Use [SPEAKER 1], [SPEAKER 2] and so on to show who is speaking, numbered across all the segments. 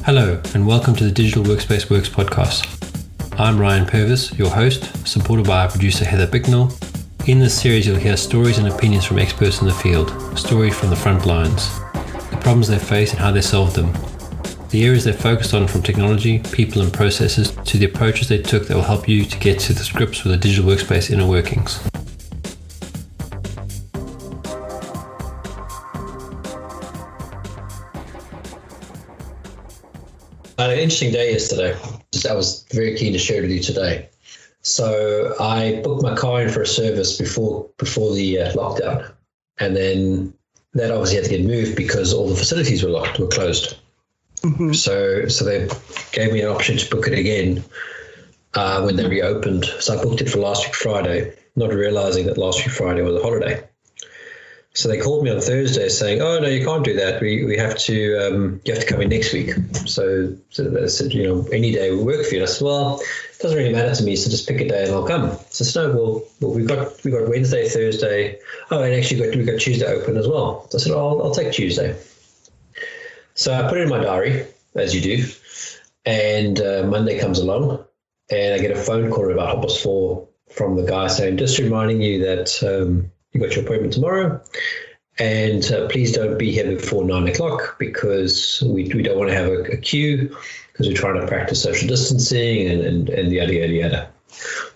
[SPEAKER 1] Hello, and welcome to the Digital Workspace Works podcast. I'm Ryan Purvis, your host, supported by our producer Heather Bicknell. In this series, you'll hear stories and opinions from experts in the field, stories from the front lines, the problems they face and how they solved them, the areas they focused on from technology, people and processes, to the approaches they took that will help you to get to the grips with the digital workspace inner workings.
[SPEAKER 2] I had an interesting day yesterday. I was very keen to share it with you today. So I booked my car in for a service before the lockdown, and then that obviously had to get moved because all the facilities were closed. Mm-hmm. So they gave me an option to book it again when they reopened. So I booked it for last week Friday, not realizing that last week Friday was a holiday. So they called me on Thursday saying, "Oh no, you can't do that. We have to you have to come in next week." So they said, any day will work for you. And I said, "Well, it doesn't really matter to me. So just pick a day and I'll come." So I said, "No, well we got Wednesday, Thursday. Oh, and actually we got Tuesday open as well." So I said, I'll take Tuesday." So I put it in my diary, as you do, and Monday comes along, and I get a phone call at about 4:30 from the guy saying, "Just reminding you that you got your appointment tomorrow, and please don't be here before 9:00 because we don't want to have a queue because we're trying to practice social distancing and yada, yada, yada."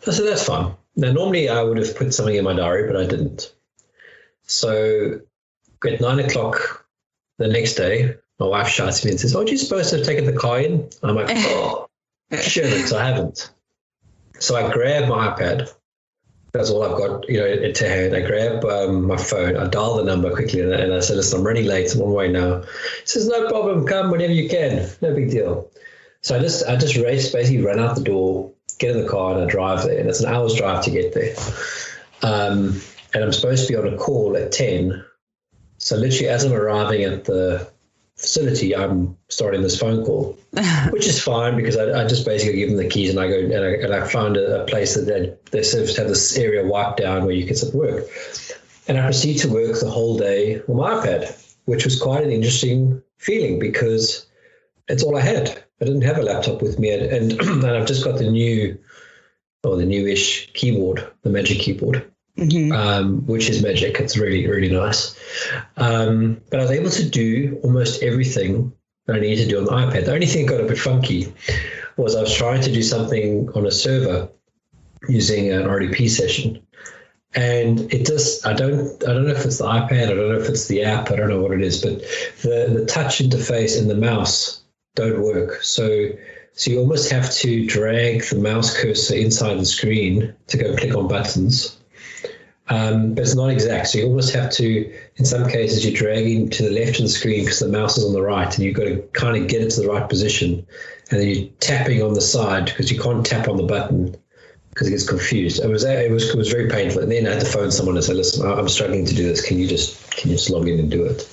[SPEAKER 2] I said, "That's fine." Now, normally I would have put something in my diary, but I didn't. So at 9:00 the next day, my wife shouts at me and says, "Aren't you supposed to have taken the car in?" I'm like, "Oh, shit, I haven't." So I grab my iPad. That's all I've got, to hand. I grab my phone, I dial the number quickly, and I said, "Listen, I'm running late. I'm on my way now." He says, "No problem. Come whenever you can. No big deal." So I just basically run out the door, get in the car, and I drive there. And it's an hour's drive to get there. And I'm supposed to be on a call at 10. So literally, as I'm arriving at the facility, I'm starting this phone call, which is fine because I just basically give them the keys and I go and I found a place that they sort of have this area wiped down where you can sit work. And I proceed to work the whole day on my iPad, which was quite an interesting feeling because it's all I had. I didn't have a laptop with me, and I've just got the newish keyboard, the Magic Keyboard. Mm-hmm. Which is magic. It's really, really nice. But I was able to do almost everything that I needed to do on the iPad. The only thing that got a bit funky was I was trying to do something on a server using an RDP session. And it just, I don't know if it's the iPad, I don't know if it's the app, I don't know what it is, but the touch interface and the mouse don't work. So you almost have to drag the mouse cursor inside the screen to go click on buttons. But it's not exact. So you almost have to, in some cases, you're dragging to the left of the screen because the mouse is on the right, and you've got to kind of get it to the right position. And then you're tapping on the side because you can't tap on the button because it gets confused. It was very painful. And then I had to phone someone and say, "Listen, I'm struggling to do this. Can you just log in and do it?"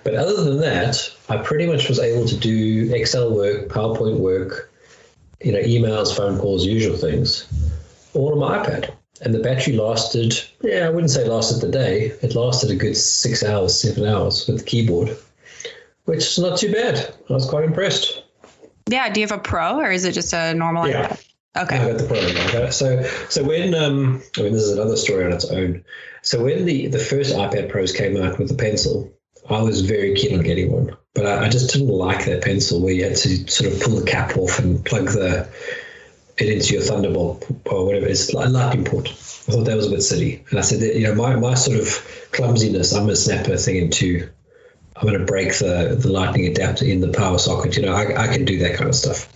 [SPEAKER 2] But other than that, I pretty much was able to do Excel work, PowerPoint work, emails, phone calls, usual things, all on my iPad. And the battery lasted, I wouldn't say lasted the day. It lasted a good 6 hours, 7 hours with the keyboard, which is not too bad. I was quite impressed.
[SPEAKER 3] Yeah. Do you have a Pro or is it just a normal?
[SPEAKER 2] Yeah.
[SPEAKER 3] iPad? Okay.
[SPEAKER 2] I got the Pro. So when, this is another story on its own. So when the first iPad Pros came out with the pencil, I was very keen on getting one. But I just didn't like that pencil where you had to sort of pull the cap off and plug it into your Thunderbolt or whatever. It's like lightning port. I thought that was a bit silly. And I said, my sort of clumsiness, I'm going to snap that thing into, I'm going to break the lightning adapter in the power socket. I can do that kind of stuff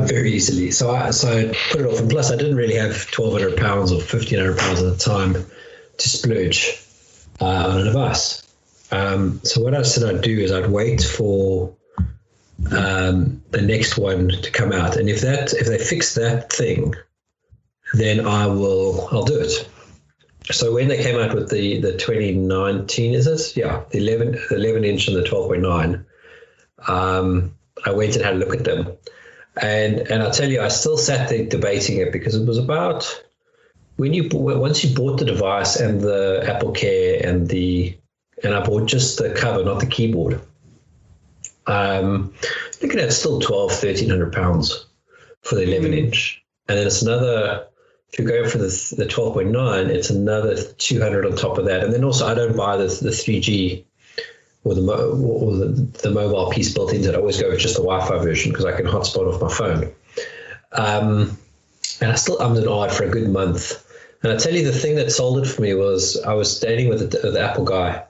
[SPEAKER 2] very easily. So I put it off. And plus I didn't really have £1,200 or £1,500 at the time to splurge on a device. So what I said I'd do is I'd wait for the next one to come out, and if they fix that thing, then I'll do it. So when they came out with the 2019, is it? Yeah, the 11 inch and the 12.9. I went and had a look at them, and I tell you, I still sat there debating it because it was about once you bought the device and the Apple Care and I bought just the cover, not the keyboard. Looking at still £1,200 for the 11-inch. And then it's another, if you go for the 12.9, it's another 200 on top of that. And then also I don't buy the 3G or the mobile piece built into it. I always go with just the Wi-Fi version because I can hotspot off my phone. And I still ummed and ahed for a good month. And I tell you, the thing that sold it for me was I was standing with the Apple guy,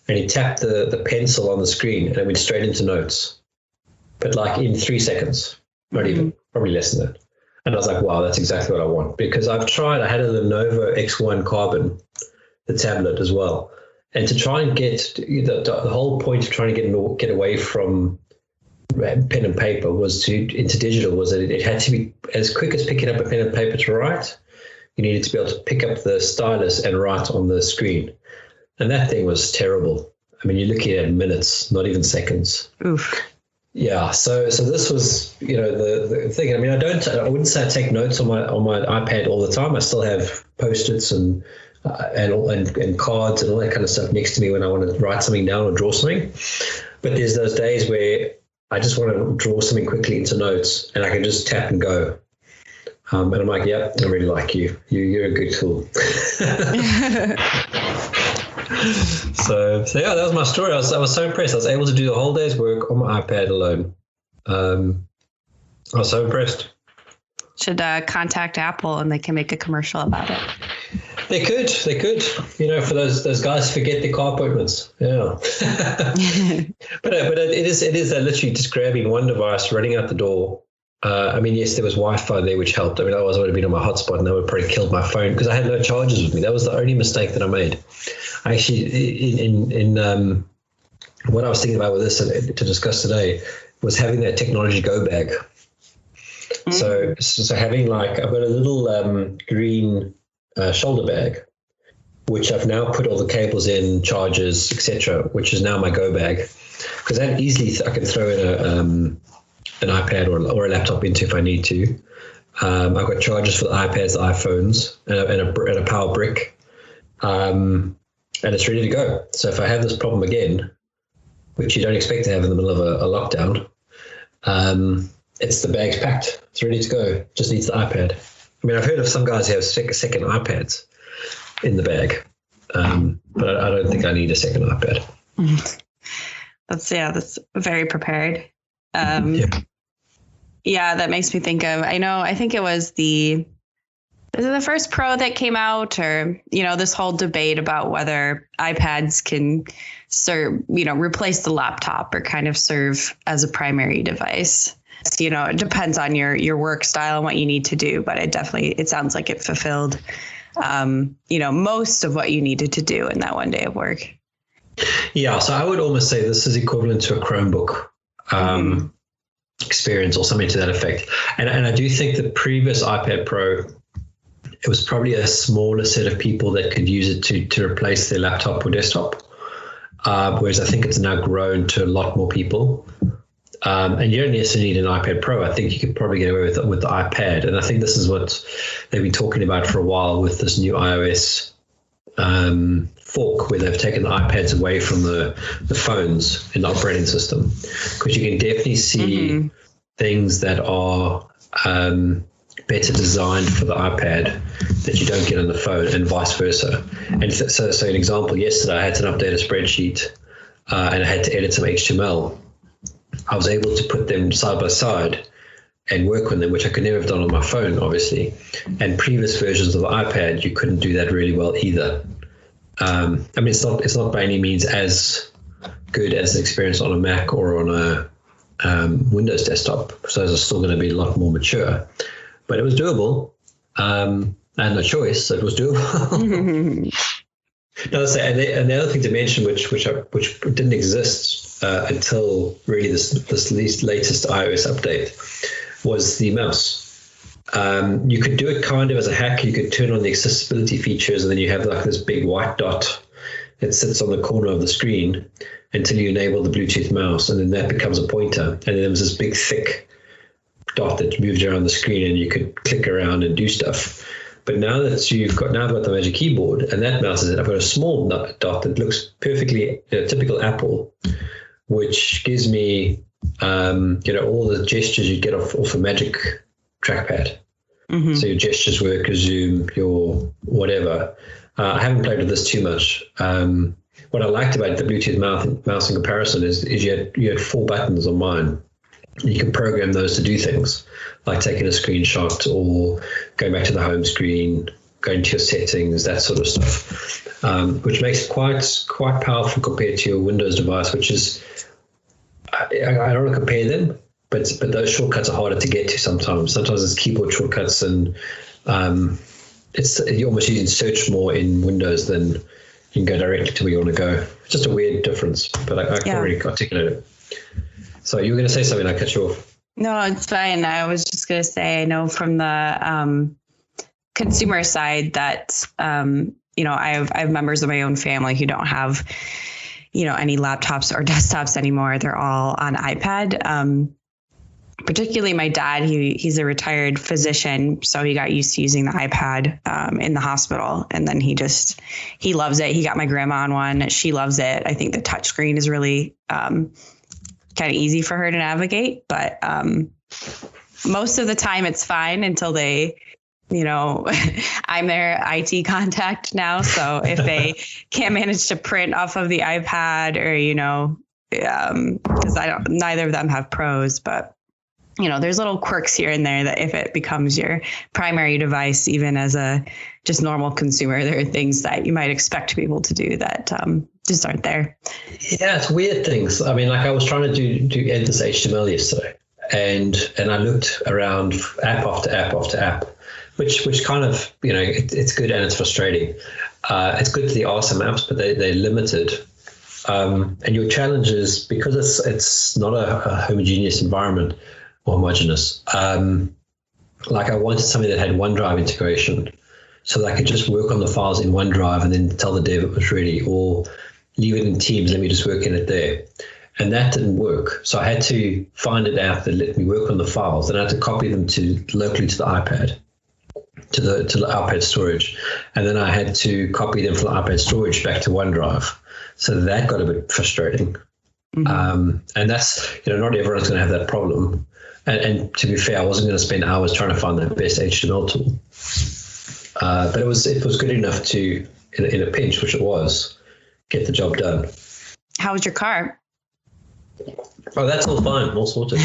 [SPEAKER 2] and he tapped the pencil on the screen, and it went straight into notes. But like in 3 seconds, not even, probably less than that. And I was like, wow, that's exactly what I want. Because I had a Lenovo X1 Carbon, the tablet as well. And to try and get the whole point of trying to get away from pen and paper into digital was that it had to be as quick as picking up a pen and paper to write. You needed to be able to pick up the stylus and write on the screen. And that thing was terrible. I mean, you're looking at minutes, not even seconds.
[SPEAKER 3] Oof.
[SPEAKER 2] Yeah. So this was, the thing. I mean, I wouldn't say I take notes on my iPad all the time. I still have Post-its and cards and all that kind of stuff next to me when I want to write something down or draw something. But there's those days where I just want to draw something quickly into notes and I can just tap and go. And I'm like, yep, I really like you. You're a good tool. So yeah, that was my story. I was so impressed. I was able to do the whole day's work on my iPad alone. I was so impressed.
[SPEAKER 3] Should contact Apple and they can make a commercial about it.
[SPEAKER 2] They could, for those guys who forget their car appointments. Yeah. but it is literally just grabbing one device, running out the door. I mean, yes, there was Wi-Fi there, which helped. I mean, otherwise I would have been on my hotspot and that would have probably killed my phone because I had no chargers with me. That was the only mistake that I made. I actually, in what I was thinking about with this to discuss today was having that technology go bag. So having I've got a little green shoulder bag, which I've now put all the cables in, chargers, etc., which is now my go bag, because that easily I can throw in an iPad or a laptop into if I need to. I've got chargers for the iPads, the iPhones, and a power brick, and it's ready to go. So if I have this problem again, which you don't expect to have in the middle of a lockdown, the bag's packed. It's ready to go. Just needs the iPad. I mean, I've heard of some guys who have second iPads in the bag, but I don't think I need a second iPad.
[SPEAKER 3] That's very prepared. Yeah, that makes me think of, I think it was the first Pro that came out, or, this whole debate about whether iPads can serve, replace the laptop or kind of serve as a primary device. It depends on your work style and what you need to do, but it sounds like it fulfilled, most of what you needed to do in that one day of work.
[SPEAKER 2] Yeah. So I would almost say this is equivalent to a Chromebook experience or something to that effect. And I do think the previous iPad Pro, it was probably a smaller set of people that could use it to replace their laptop or desktop. Whereas I think it's now grown to a lot more people. And you don't necessarily need an iPad Pro. I think you could probably get away with it with the iPad. And I think this is what they've been talking about for a while with this new iOS fork, where they've taken the iPads away from the phones in the operating system. Because you can definitely see things that are better designed for the iPad that you don't get on the phone, and vice versa. And so an example, yesterday I had to update a spreadsheet and I had to edit some HTML. I was able to put them side by side and work on them, which I could never have done on my phone, obviously. And previous versions of the iPad, you couldn't do that really well either. I mean, it's not by any means as good as the experience on a Mac or on a Windows desktop. So it's still going to be a lot more mature, but it was doable. I had no choice, so it was doable. And the other thing to mention, which didn't exist until really this latest iOS update, was the mouse. You could do it kind of as a hack. You could turn on the accessibility features, and then you have like this big white dot that sits on the corner of the screen until you enable the Bluetooth mouse, and then that becomes a pointer. And then there was this big thick dot that moved around the screen, and you could click around and do stuff. But now that I've got the Magic Keyboard, and that mouse is it, I've got a small dot that looks perfectly typical Apple, which gives me All the gestures you get off a Magic trackpad. Mm-hmm. So your gestures work, your Zoom, your whatever. I haven't played with this too much. What I liked about the Bluetooth mouse in comparison is you had 4 buttons on mine. You can program those to do things like taking a screenshot or going back to the home screen, going to your settings, that sort of stuff, which makes it quite powerful compared to your Windows device, which is, I don't want to compare them, but those shortcuts are harder to get to sometimes. Sometimes it's keyboard shortcuts, and you're almost using search more in Windows than you can go directly to where you want to go. It's just a weird difference, but I can't really articulate it. So you were going to say something, I cut you off.
[SPEAKER 3] No, it's fine. I was just going to say, I know from the consumer side that, I have members of my own family who don't have, any laptops or desktops anymore. They're all on iPad. Particularly my dad, he's a retired physician, so he got used to using the iPad in the hospital, and then he loves it. He got my grandma on one. She loves it. I think the touchscreen is really kind of easy for her to navigate, but most of the time it's fine until they, I'm their IT contact now. So if they can't manage to print off of the iPad or, because neither of them have pros, but there's little quirks here and there that if it becomes your primary device, even as a just normal consumer, there are things that you might expect people to do that just aren't there.
[SPEAKER 2] Yeah, it's weird things. I mean, like I was trying to do edit this HTML yesterday, and I looked around app after app after app, which kind of, it's good and it's frustrating. It's good there are some apps, but they're limited. And your challenge is, because it's not a homogeneous environment, homogeneous. Like I wanted something that had OneDrive integration, so that I could just work on the files in OneDrive and then tell the dev it was ready, or leave it in Teams, let me just work in it there. And that didn't work. So I had to find an app that let me work on the files, and I had to copy them locally to the iPad, to the iPad storage. And then I had to copy them from the iPad storage back to OneDrive. So that got a bit frustrating. Mm-hmm. And that's, not everyone's going to have that problem. And to be fair, I wasn't going to spend hours trying to find the best HTML tool. But it was good enough to, in a pinch, which it was, get the job done.
[SPEAKER 3] How was your car?
[SPEAKER 2] Oh, that's all fine, all sorted.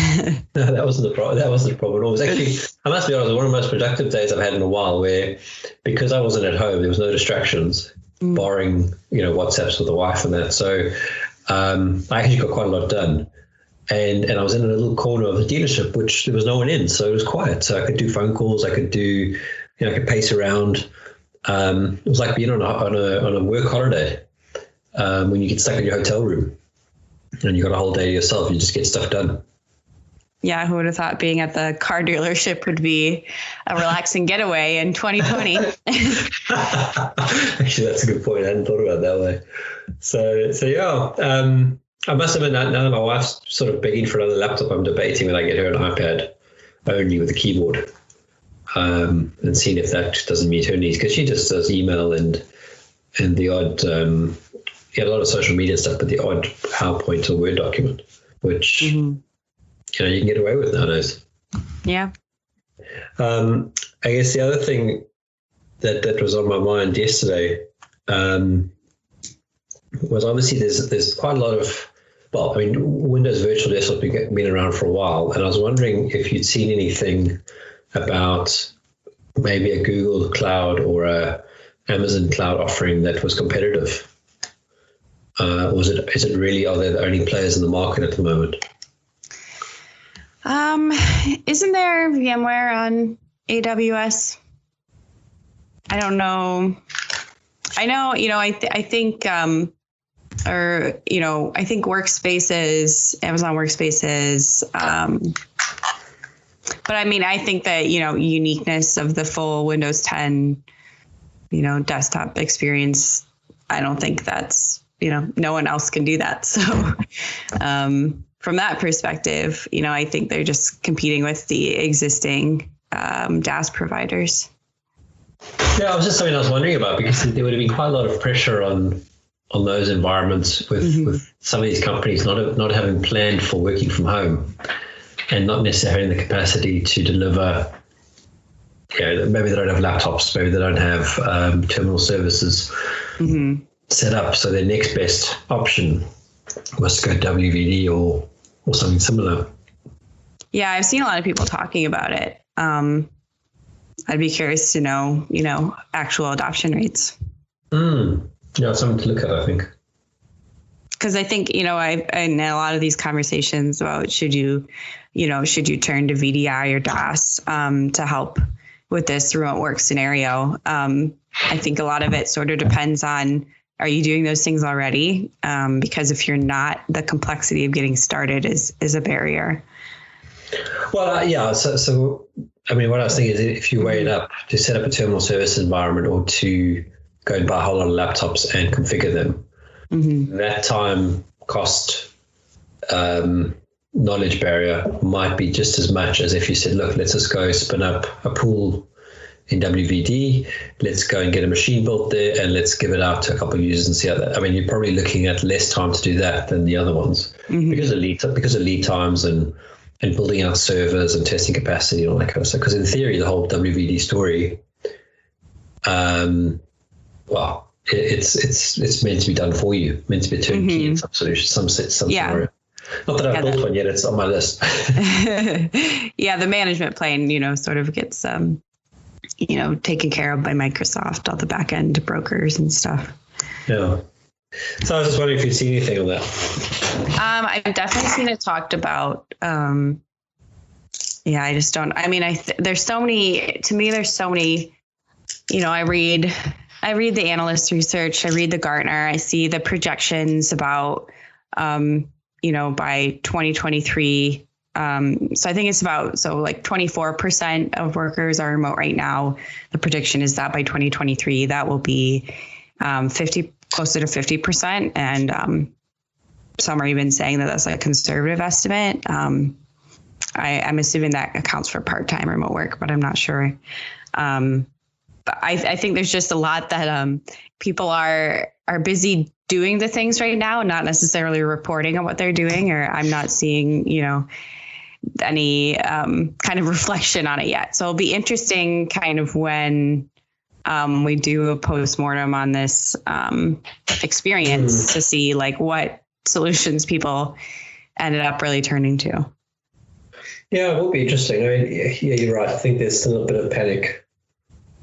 [SPEAKER 2] No, that wasn't the problem. That wasn't the problem at all. It was actually, I must be honest, one of the most productive days I've had in a while, where because I wasn't at home, there was no distractions, barring WhatsApps with the wife and that. So I actually got quite a lot done. And I was in a little corner of the dealership, which there was no one in, so it was quiet. So I could do phone calls, I could do, I could pace around. It was like being on a work holiday. When you get stuck in your hotel room and you got a whole day to yourself, you just get stuff done.
[SPEAKER 3] Yeah, who would have thought being at the car dealership would be a relaxing getaway in 2020?
[SPEAKER 2] Actually, that's a good point. I hadn't thought about it that way. So yeah. I must admit, now that my wife's sort of begging for another laptop, I'm debating when I get her an iPad only with a keyboard, and seeing if that doesn't meet her needs, because she just does email and the odd, a lot of social media stuff, but the odd PowerPoint or Word document, which you can get away with nowadays.
[SPEAKER 3] Yeah.
[SPEAKER 2] I guess the other thing that was on my mind yesterday was obviously there's quite a lot of, Windows Virtual Desktop has been around for a while, and I was wondering if you'd seen anything about maybe a Google Cloud or a Amazon Cloud offering that was competitive. Or is it really, are they the only players in the market at the moment?
[SPEAKER 3] Isn't there VMware on AWS? I don't know. I know, I think, I think Workspaces, Amazon Workspaces, but I think that, uniqueness of the full Windows 10, desktop experience, I don't think that's, no one else can do that. So, from that perspective, I think they're just competing with the existing, DaaS providers.
[SPEAKER 2] Yeah, it was just something I was wondering about, because there would have been quite a lot of pressure on on those environments with some of these companies not having planned for working from home and not necessarily having the capacity to deliver. Maybe they don't have laptops, maybe they don't have terminal services set up. So their next best option was to go WVD or something similar. Yeah,
[SPEAKER 3] I've seen a lot of people talking about it. I'd be curious to know, actual adoption rates.
[SPEAKER 2] Yeah, something to look at, I think.
[SPEAKER 3] Because I think, in a lot of these conversations about should you turn to VDI or DaaS to help with this remote work scenario. I think a lot of it sort of depends on, are you doing those things already? Because if you're not, the complexity of getting started is a barrier.
[SPEAKER 2] Well, yeah. So, I mean, what I was thinking is if you weigh it up to set up a terminal service environment or to go and buy a whole lot of laptops and configure them, that time, cost, knowledge barrier might be just as much as if you said, look, let's just go spin up a pool in WVD, let's go and get a machine built there and let's give it out to a couple of users and see how that. I mean, you're probably looking at less time to do that than the other ones because of lead times and building out servers and testing capacity and all that kind of stuff. Because in theory, the whole WVD story, it's meant to be done for you, meant to be turnkey in some solution, some scenario. Not that I've built one yet; it's on my list.
[SPEAKER 3] Yeah, the management plane, sort of gets, taken care of by Microsoft, all the back end brokers and stuff.
[SPEAKER 2] Yeah. So I was just wondering if you'd seen anything on that.
[SPEAKER 3] I've definitely seen it talked about. I just don't. I mean, there's so many. To me, there's so many. I read the analyst research. I read the Gartner. I see the projections about. By 2023. So I think it's like 24% of workers are remote right now. The prediction is that by 2023, that will be closer to 50%. And some are even saying that that's like a conservative estimate. I'm assuming that accounts for part-time remote work, but I'm not sure. But I think there's just a lot that people are busy doing the things right now, not necessarily reporting on what they're doing, or I'm not seeing, any kind of reflection on it yet. So it'll be interesting kind of when we do a postmortem on this experience to see like what solutions people ended up really turning to.
[SPEAKER 2] Yeah, it will be interesting. I mean, yeah, you're right. I think there's still a bit of panic.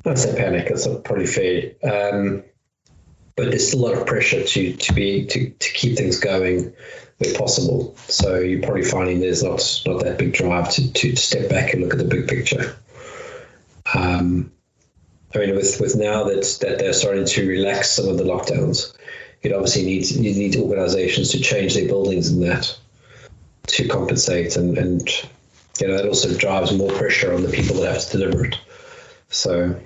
[SPEAKER 2] I say panic, that's probably fair. But there's still a lot of pressure to keep things going where possible. So you're probably finding there's not that big drive to step back and look at the big picture. I mean, with now that they're starting to relax some of the lockdowns, it obviously needs organizations to change their buildings and that to compensate, and that also drives more pressure on the people that have to deliver it. So.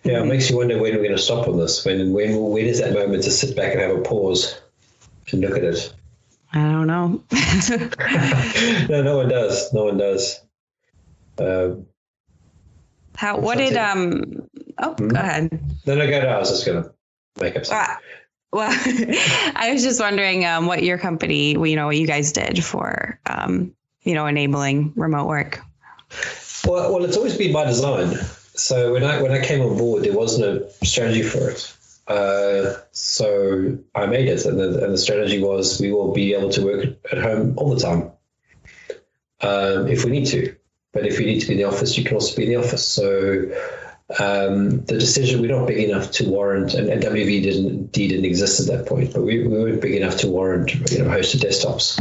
[SPEAKER 2] Yeah, it makes you wonder when we're going to stop on this. When is that moment to sit back and have a pause and look at it?
[SPEAKER 3] I don't know.
[SPEAKER 2] No one does. No one does.
[SPEAKER 3] Go ahead.
[SPEAKER 2] No, go ahead. I was just going to make up something.
[SPEAKER 3] Well, I was just wondering what your company, what you guys did for, enabling remote work.
[SPEAKER 2] Well, it's always been by design. So when I came on board, there was no strategy for it. So I made it, and the strategy was we will be able to work at home all the time if we need to. But if you need to be in the office, you can also be in the office. So the decision, we're not big enough to warrant, and WV didn't exist at that point, but we weren't big enough to warrant hosted desktops.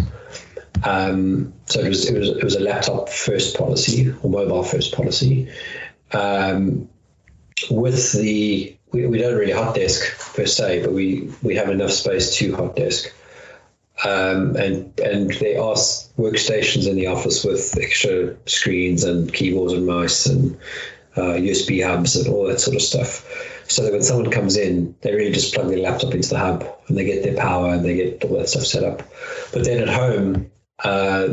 [SPEAKER 2] So it was a laptop first policy or mobile first policy. We don't really hot desk per se, but we have enough space to hot desk. And there are workstations in the office with extra screens and keyboards and mice and USB hubs and all that sort of stuff. So that when someone comes in, they really just plug their laptop into the hub and they get their power and they get all that stuff set up. But then at home,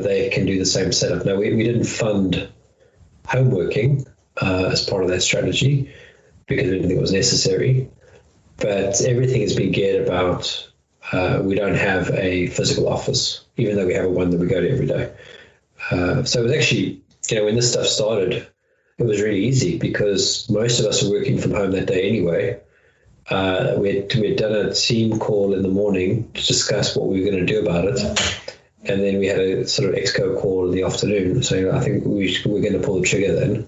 [SPEAKER 2] they can do the same setup. Now, we didn't fund home working as part of that strategy because we didn't think it was necessary. but everything has been geared about, we don't have a physical office, even though we have one that we go to every day. So it was actually, when this stuff started, it was really easy because most of us were working from home that day anyway. We had done a team call in the morning to discuss what we were going to do about it. And then we had a sort of exco call in the afternoon. So I think we're going to pull the trigger then.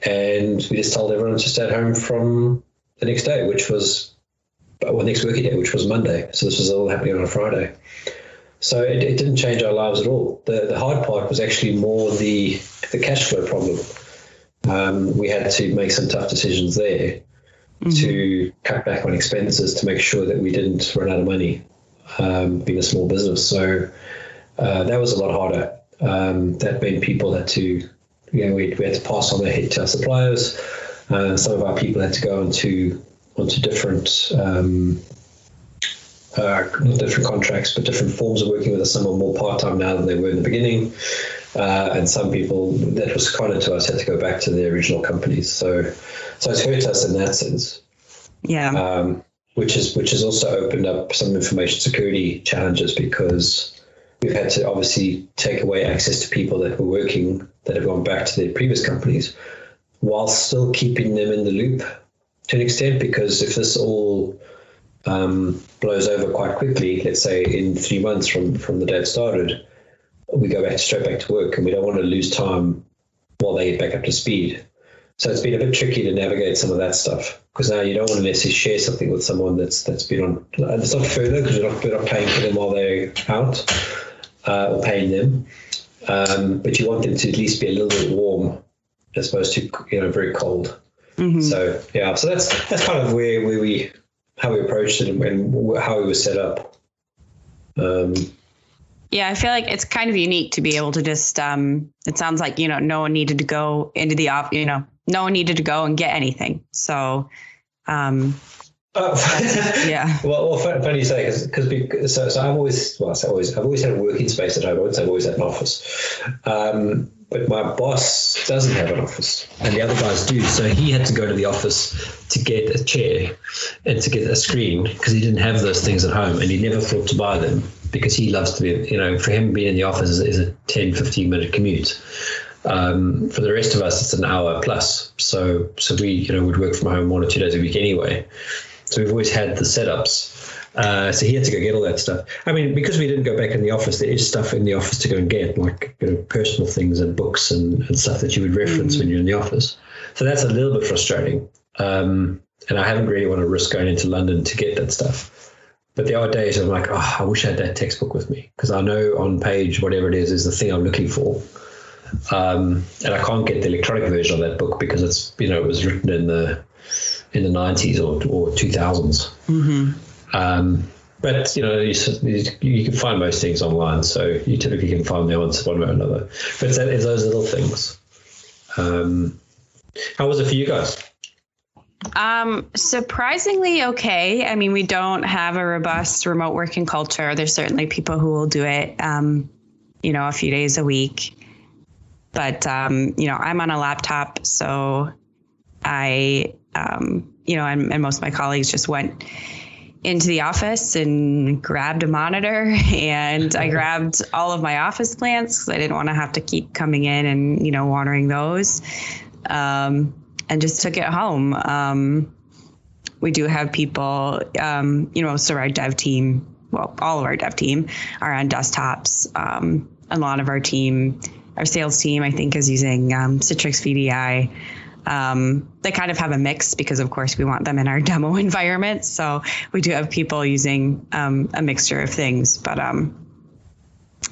[SPEAKER 2] And we just told everyone to stay at home from the next day, next working day, which was Monday. So this was all happening on a Friday. So it didn't change our lives at all. The hard part was actually more the cash flow problem. We had to make some tough decisions there to cut back on expenses to make sure that we didn't run out of money, being a small business. So that was a lot harder. That meant people had to, we had to pass on the hit to our suppliers. Some of our people had to go onto different contracts, but different forms of working with us. Some are more part-time now than they were in the beginning. And some people that was common to us had to go back to their original companies. So it's hurt us in that sense.
[SPEAKER 3] Yeah.
[SPEAKER 2] Which has also opened up some information security challenges because we've had to obviously take away access to people that were working that have gone back to their previous companies while still keeping them in the loop to an extent, because if this all blows over quite quickly, let's say in 3 months from the day it started, we go straight back to work, and we don't want to lose time while they get back up to speed. So it's been a bit tricky to navigate some of that stuff, because now you don't want to necessarily share something with someone that's been on. It's not further because we're not paying for them while they're out or paying them, but you want them to at least be a little bit warm as opposed to very cold. So so that's kind of how we approached it and how it was set up.
[SPEAKER 3] Yeah, I feel like it's kind of unique to be able to just, it sounds like, no one needed to go into the office, no one needed to go and get anything. So, yeah.
[SPEAKER 2] Well, funny you say, because so I've always had a working space at home. I would say I've always had an office. But my boss doesn't have an office, and the other guys do. So he had to go to the office to get a chair and to get a screen because he didn't have those things at home, and he never thought to buy them because he loves to be, for him being in the office is a 10, 15-minute commute. For the rest of us, it's an hour plus. So we, would work from home 1 or 2 days a week anyway. So we've always had the setups. So he had to go get all that stuff. I mean, because we didn't go back in the office, there is stuff in the office to go and get, like personal things and books and stuff that you would reference when you're in the office. So that's a little bit frustrating. And I haven't really want to risk going into London to get that stuff. But there are days I'm like, I wish I had that textbook with me, because I know on page whatever it is the thing I'm looking for. And I can't get the electronic version of that book because it's it was written in the 90s or 2000s. But you can find most things online, so you typically can find the answer one way or another. But it's those little things. How was it for you guys?
[SPEAKER 3] Surprisingly okay. I mean, we don't have a robust remote working culture. There's certainly people who will do it, a few days a week. But, I'm on a laptop, so I, and most of my colleagues just went into the office and grabbed a monitor, and I grabbed all of my office plants because I didn't want to have to keep coming in and, watering those, and just took it home. We do have people, most of our dev team, all of our dev team are on desktops. A lot of our team, our sales team, I think, is using Citrix VDI. They kind of have a mix because, of course, we want them in our demo environment. So we do have people using a mixture of things. But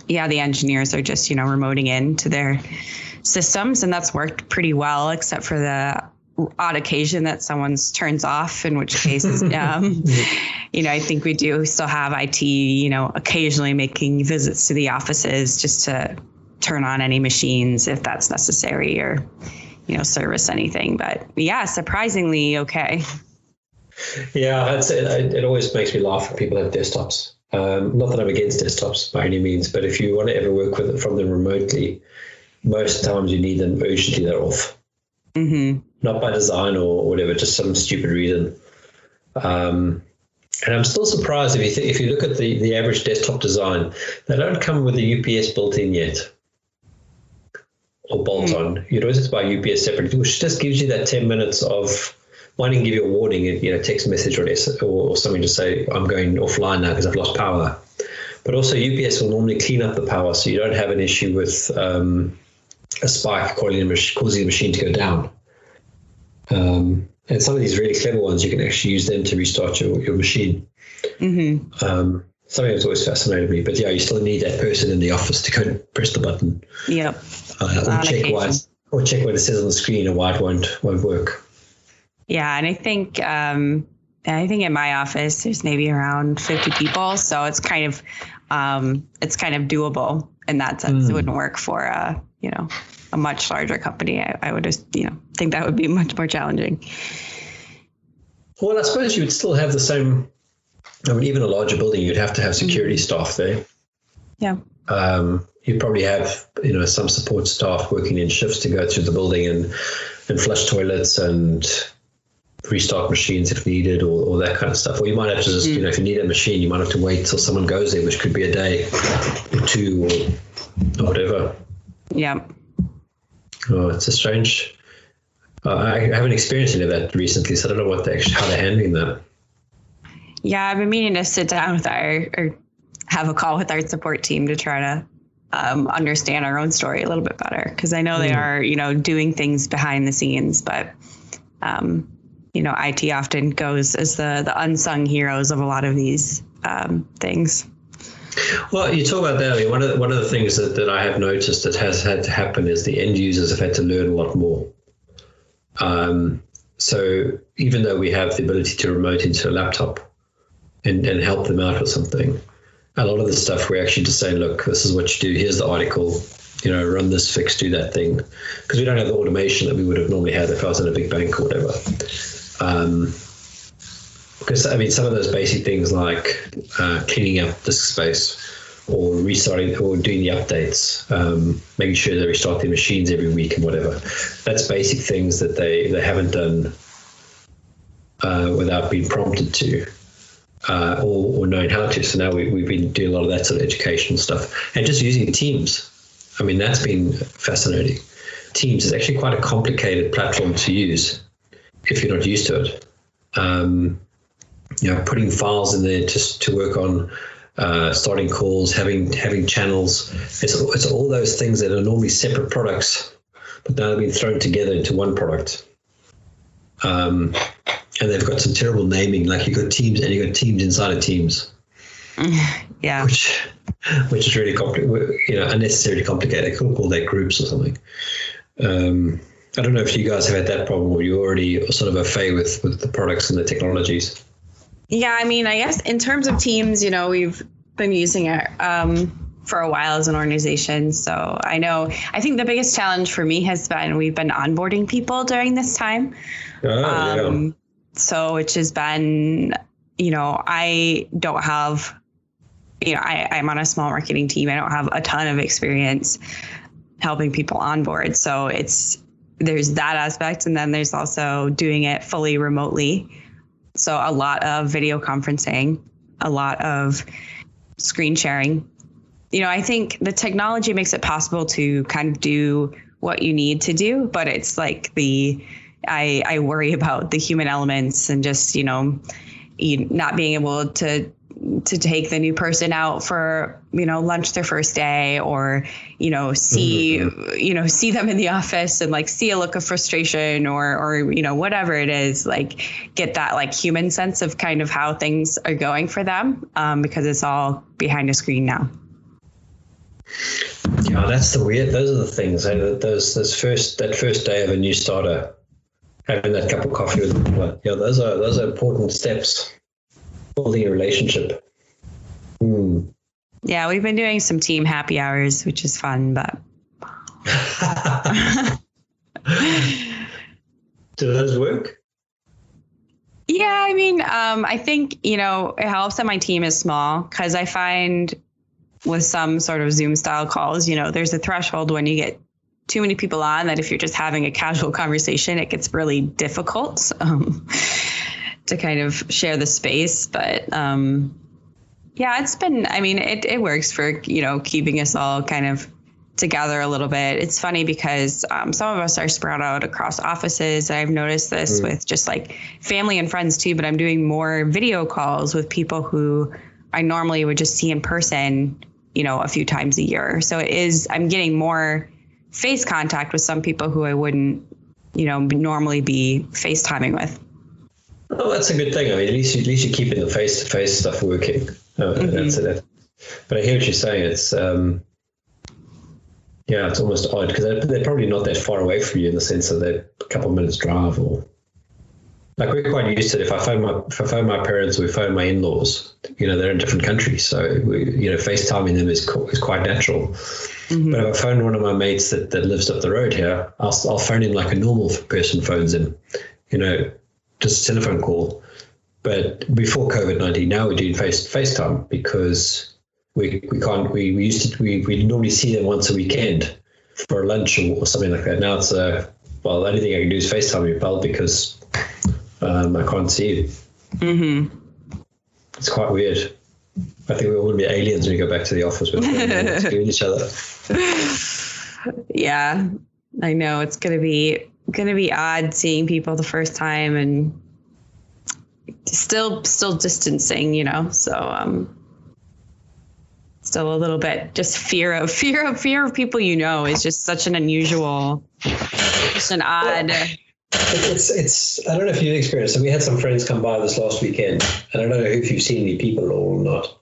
[SPEAKER 3] the engineers are just, remoting into their systems, and that's worked pretty well, except for the odd occasion that someone's turns off, in which case, I think we do still have IT, occasionally making visits to the offices just to turn on any machines if that's necessary, or service anything. But yeah, surprisingly okay.
[SPEAKER 2] Yeah, it always makes me laugh when people have desktops. Not that I'm against desktops by any means, but if you want to ever work from them remotely, most times you need them urgently. They're off. Not by design or whatever, just some stupid reason. And I'm still surprised if you look at the average desktop design, they don't come with the UPS built in yet or bolt on. You'd always have to buy UPS separately, which just gives you that 10 minutes of one can give you a warning, text message or something to say, I'm going offline now because I've lost power. But also UPS will normally clean up the power, so you don't have an issue with a spike causing the machine to go down. And some of these really clever ones, you can actually use them to restart your machine. Something that's always fascinated me. But yeah, you still need that person in the office to go and press the button.
[SPEAKER 3] Yep.
[SPEAKER 2] Or check what it says on the screen or why it won't work.
[SPEAKER 3] Yeah, and I think in my office there's maybe around 50 people, so it's kind of doable in that sense. It wouldn't work for a much larger company. I would just think that would be much more challenging.
[SPEAKER 2] Well, I suppose you would still have the same. I mean, even a larger building, you'd have to have security staff there.
[SPEAKER 3] Yeah.
[SPEAKER 2] You'd probably have some support staff working in shifts to go through the building and flush toilets and restart machines if needed, or that kind of stuff. Or you might have to just, if you need a machine, you might have to wait till someone goes there, which could be a day or two or whatever.
[SPEAKER 3] Yeah.
[SPEAKER 2] Oh, it's a strange. I haven't experienced any of that recently, so I don't know how they're handling that.
[SPEAKER 3] Yeah, I've been meaning to sit down with or have a call with our support team to try to understand our own story a little bit better, because I know they are, doing things behind the scenes, but IT often goes as the unsung heroes of a lot of these things.
[SPEAKER 2] Well, you talk about that earlier. One of the things that I have noticed that has had to happen is the end users have had to learn a lot more. So even though we have the ability to remote into a laptop and help them out with something, a lot of the stuff we're actually just saying, look, this is what you do. Here's the article, run this fix, do that thing. Because we don't have the automation that we would have normally had if I was in a big bank or whatever. Because, some of those basic things like cleaning up disk space or restarting or doing the updates, making sure they restart their machines every week and whatever, that's basic things that they haven't done without being prompted to or knowing how to. So now we've been doing a lot of that sort of educational stuff. And just using Teams, that's been fascinating. Teams is actually quite a complicated platform to use if you're not used to it. Putting files in there just to work on, starting calls, having channels. It's all those things that are normally separate products, but now they've been thrown together into one product. And they've got some terrible naming, like you've got Teams and you've got Teams inside of Teams.
[SPEAKER 3] Yeah.
[SPEAKER 2] Which is really unnecessarily complicated. They could call that groups or something. I don't know if you guys have had that problem or you're already sort of au fait with the products and the technologies.
[SPEAKER 3] Yeah, I guess in terms of Teams, we've been using it for a while as an organization. So I think the biggest challenge for me has been we've been onboarding people during this time.
[SPEAKER 2] Yeah.
[SPEAKER 3] So which has been, I don't have, I'm on a small marketing team. I don't have a ton of experience helping people onboard. So there's that aspect. And then there's also doing it fully remotely. So a lot of video conferencing, a lot of screen sharing. I think the technology makes it possible to kind of do what you need to do, but it's like I worry about the human elements and just, not being able to take the new person out for, lunch their first day or, see them in the office and like see a look of frustration or, whatever it is, like get that like human sense of kind of how things are going for them because it's all behind a screen now.
[SPEAKER 2] Yeah, those are the things. That first day of a new starter, having that cup of coffee with them, those are important steps. Building a relationship.
[SPEAKER 3] Yeah, we've been doing some team happy hours, which is fun, but.
[SPEAKER 2] Do those work?
[SPEAKER 3] Yeah, I think, it helps that my team is small because I find with some sort of Zoom style calls, there's a threshold when you get too many people on that if you're just having a casual conversation, it gets really difficult. to kind of share the space. But yeah, it's been, I mean, it works for, keeping us all kind of together a little bit. It's funny because some of us are spread out across offices. I've noticed this with just like family and friends too, but I'm doing more video calls with people who I normally would just see in person, a few times a year. So I'm getting more face contact with some people who I wouldn't, normally be FaceTiming with.
[SPEAKER 2] Oh, that's a good thing. I mean, at least you're keeping the face-to-face stuff working. That's it. But I hear what you're saying. It's it's almost odd because they're probably not that far away from you in the sense that they're a couple of minutes drive, or like we're quite used to it. If I phone my parents or we phone my in-laws, they're in different countries, so FaceTiming them is quite natural. Mm-hmm. But if I phone one of my mates that lives up the road here, I'll phone him like a normal person phones him, just a telephone call. But before COVID-19, now we're doing FaceTime because we normally see them once a weekend for a lunch or something like that. Now it's the only thing I can do is FaceTime you, pal, because I can't see you. Mm-hmm. It's quite weird. I think we're all going to be aliens when we go back to the office with each other.
[SPEAKER 3] Yeah, I know it's going to be odd seeing people the first time and still distancing, so still a little bit just fear of people, is just such an unusual, just an odd.
[SPEAKER 2] It's I don't know if you've experienced it. We had some friends come by this last weekend, and I don't know if you've seen any people or not,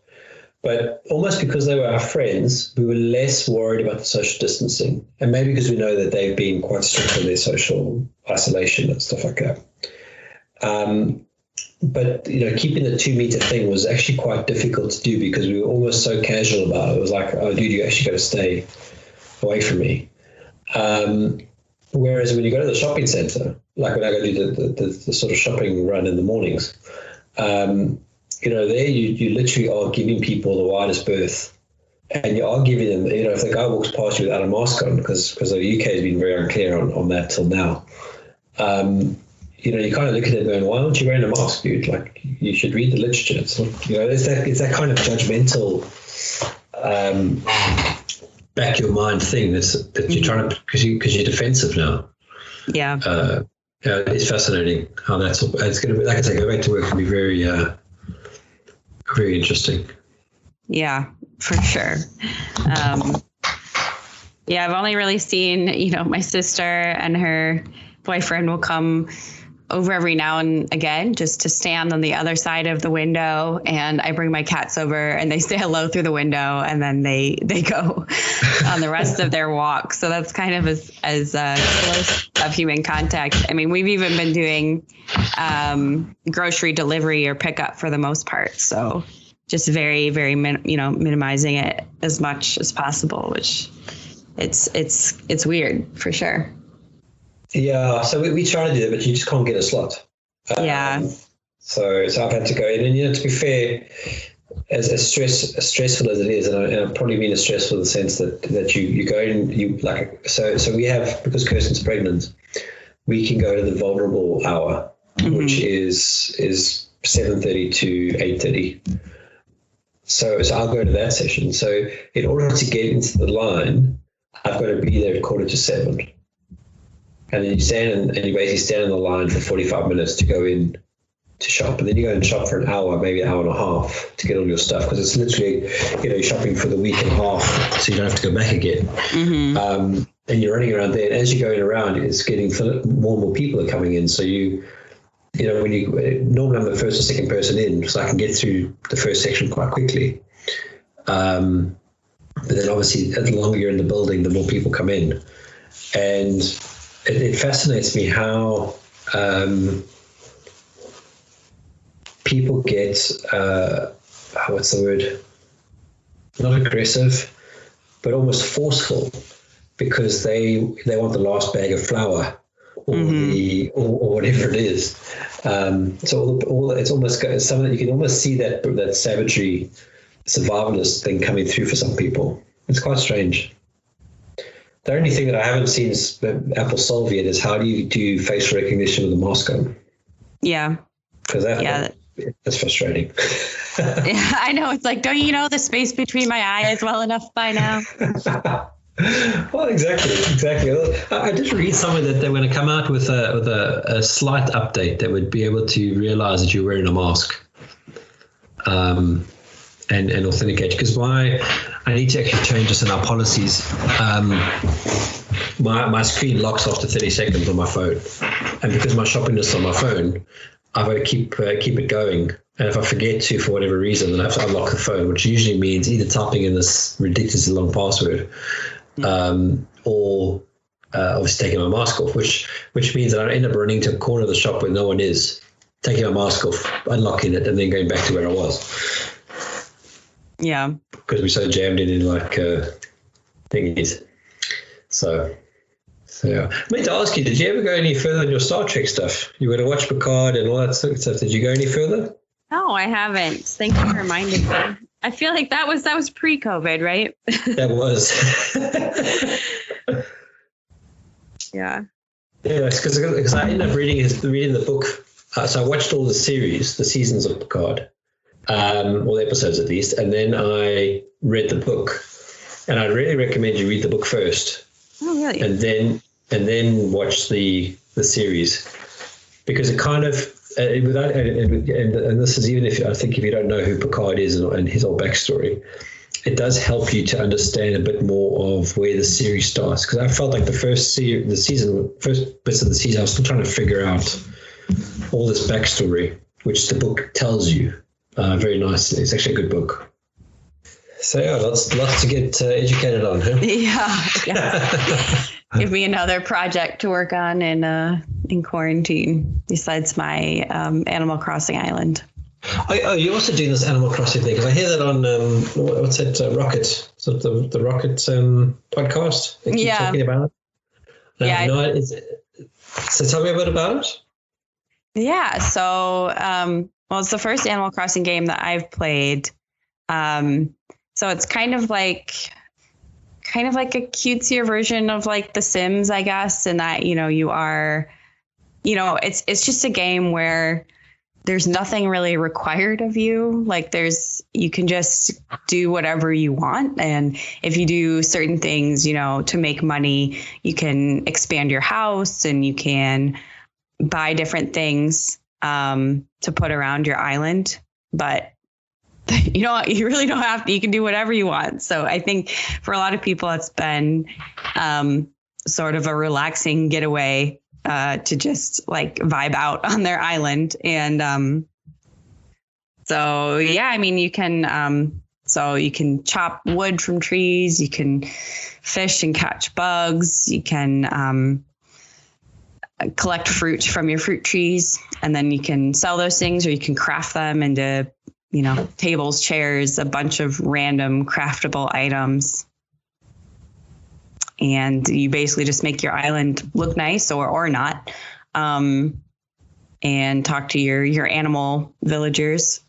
[SPEAKER 2] but almost because they were our friends, we were less worried about the social distancing, and maybe because we know that they've been quite strict on their social isolation and stuff like that. But keeping the 2 meter thing was actually quite difficult to do because we were almost so casual about it. It was like, oh, dude, you actually got to stay away from me. Whereas when you go to the shopping center, like when I go do the sort of shopping run in the mornings, there you literally are giving people the widest berth, and you are giving them, if the guy walks past you without a mask on, because the UK has been very unclear on that till now. You kind of look at it going, why aren't you wearing a mask, dude? Like, you should read the literature. It's not, it's that kind of judgmental, back your mind thing that you're trying to, because you're defensive now.
[SPEAKER 3] Yeah.
[SPEAKER 2] It's fascinating how it's going to be, like I say, go back to work and be very, very interesting.
[SPEAKER 3] Yeah, for sure. Yeah, I've only really seen, my sister and her boyfriend will come over every now and again just to stand on the other side of the window, and I bring my cats over and they say hello through the window, and then they go on the rest of their walk. So that's kind of as close of human contact. I mean, we've even been doing grocery delivery or pickup for the most part. So just very, very minimizing it as much as possible, which it's weird for sure.
[SPEAKER 2] Yeah, so we try to do it, but you just can't get a slot.
[SPEAKER 3] Yeah.
[SPEAKER 2] So I've had to go in, and to be fair, as stressful as it is, and I probably mean as stressful in the sense that you go in, so we have, because Kirsten's pregnant, we can go to the vulnerable hour, mm-hmm. which is 7:30 to 8:30. So I'll go to that session. So in order to get into the line, I've got to be there at 7:15. And then you basically stand in the line for 45 minutes to go in to shop. And then you go and shop for an hour, maybe an hour and a half to get all your stuff. Because it's literally, you're shopping for the week and a half, so you don't have to go back again. Mm-hmm. And you're running around there. And as you're going around, it's getting more and more people are coming in. So normally I'm the first or second person in, so I can get through the first section quite quickly. But then obviously, the longer you're in the building, the more people come in. And it fascinates me how people get, what's the word? Not aggressive, but almost forceful, because they want the last bag of flour or mm-hmm. or whatever it is. So it's almost something that you can almost see that savagery, survivalist thing coming through for some people. It's quite strange. The only thing that I haven't seen is Apple solve yet is how do you do facial recognition with a mask on?
[SPEAKER 3] Yeah.
[SPEAKER 2] because that's frustrating.
[SPEAKER 3] Yeah, I know. It's like, don't you know the space between my eyes well enough by now?
[SPEAKER 2] Well, exactly. I did read somewhere that they were going to come out with a slight update that would be able to realize that you're wearing a mask, and authenticate. Because I need to actually change this in our policies. My screen locks after 30 seconds on my phone, and because my shopping list is on my phone, I've got to keep it going. And if I forget to, for whatever reason, then I have to unlock the phone, which usually means either typing in this ridiculously long password, or obviously taking my mask off, which means that I end up running to a corner of the shop where no one is, taking my mask off, unlocking it, and then going back to where I was.
[SPEAKER 3] Yeah.
[SPEAKER 2] Because we're so jammed in thingies. So yeah. I meant to ask you, did you ever go any further on your Star Trek stuff? You were to watch Picard and all that sort of stuff. Did you go any further?
[SPEAKER 3] No, I haven't. Thank you for reminding me. I feel like that was pre-COVID, right?
[SPEAKER 2] That was.
[SPEAKER 3] Yeah.
[SPEAKER 2] Yeah, because I ended up reading the book. So I watched all the seasons of Picard, all the episodes at least, and then I read the book. And I'd really recommend you read the book first.
[SPEAKER 3] Oh, really?
[SPEAKER 2] And then watch the series, because it kind of without and this is even if you don't know who Picard is and his whole backstory, it does help you to understand a bit more of where the series starts. Because I felt like the first bits of the season, I was still trying to figure out all this backstory, which the book tells you very nicely. It's actually a good book. So yeah, lots to get educated on, huh?
[SPEAKER 3] Yeah. Give me another project to work on in quarantine besides my Animal Crossing island.
[SPEAKER 2] Oh, you're also doing this Animal Crossing thing, because I hear that on what's that Rocket? So the Rocket podcast. They keep talking about it.
[SPEAKER 3] Yeah.
[SPEAKER 2] So tell me a bit about it.
[SPEAKER 3] Yeah. So it's the first Animal Crossing game that I've played. So it's kind of like a cutesier version of like The Sims, I guess, in that, you are, it's just a game where there's nothing really required of you. Like you can just do whatever you want. And if you do certain things, to make money, you can expand your house and you can buy different things to put around your island. But you really don't have to. You can do whatever you want. So I think for a lot of people, it's been sort of a relaxing getaway to just like vibe out on their island. And so, yeah, I mean, you can chop wood from trees. You can fish and catch bugs. You can collect fruit from your fruit trees, and then you can sell those things, or you can craft them into tables, chairs, a bunch of random craftable items. And you basically just make your island look nice or not. And talk to your animal villagers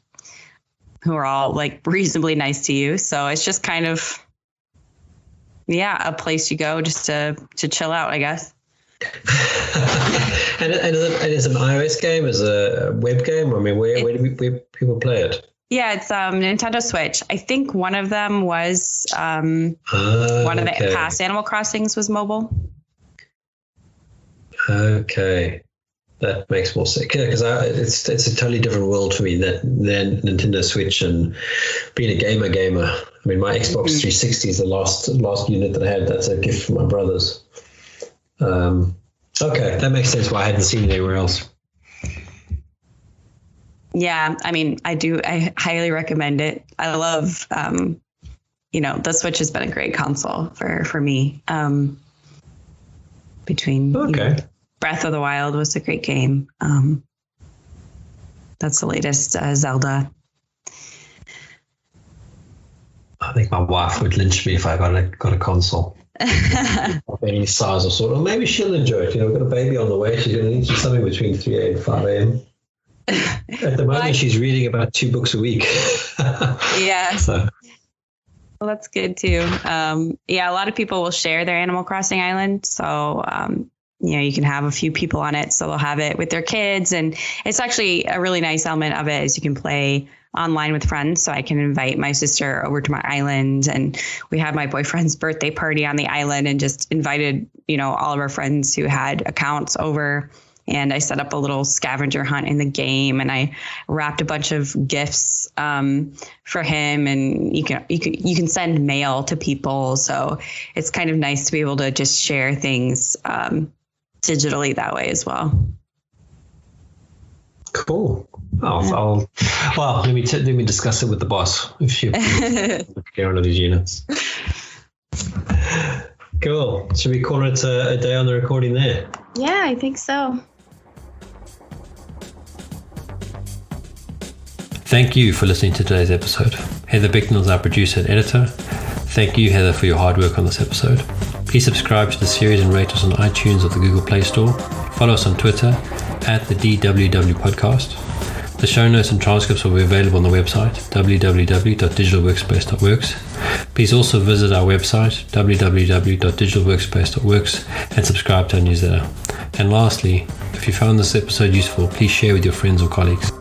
[SPEAKER 3] who are all like reasonably nice to you. So it's just kind of, a place you go just to chill out, I guess.
[SPEAKER 2] And is it an iOS game? Is it a web game? I mean, where do people play it?
[SPEAKER 3] Yeah, it's Nintendo Switch. I think one of them was one of the past Animal Crossings was mobile. Okay,
[SPEAKER 2] that makes more sense. Because it's a totally different world for me than Nintendo Switch and being a gamer. I mean, my Xbox 360 is the last unit that I had. That's a gift from my brothers. Okay, that makes sense why I hadn't seen it anywhere else.
[SPEAKER 3] Yeah, I mean, I highly recommend it. I love, the Switch has been a great console for me. Between Breath of the Wild was a great game. That's the latest Zelda.
[SPEAKER 2] I think my wife would lynch me if I got a console of any size or sort. Or maybe she'll enjoy it. We've got a baby on the way. She's going to need something between 3 a.m. and 5 a.m. At the moment, she's reading about 2 books a week.
[SPEAKER 3] Yeah. So. Well, that's good too. A lot of people will share their Animal Crossing island. So you can have a few people on it, so they'll have it with their kids. And it's actually a really nice element of it is you can play online with friends. So I can invite my sister over to my island, and we had my boyfriend's birthday party on the island and just invited, all of our friends who had accounts over. And I set up a little scavenger hunt in the game, and I wrapped a bunch of gifts for him. And you can send mail to people, so it's kind of nice to be able to just share things digitally that way as well.
[SPEAKER 2] Cool. Let me discuss it with the boss if she get one of these units. Cool. Should we call it a day on the recording there?
[SPEAKER 3] Yeah, I think so.
[SPEAKER 1] Thank you for listening to today's episode. Heather Bicknell is our producer and editor. Thank you, Heather, for your hard work on this episode. Please subscribe to the series and rate us on iTunes or the Google Play Store. Follow us on Twitter @the DWW Podcast. The show notes and transcripts will be available on the website www.digitalworkspace.works. Please also visit our website www.digitalworkspace.works and subscribe to our newsletter. And lastly, if you found this episode useful, please share with your friends or colleagues.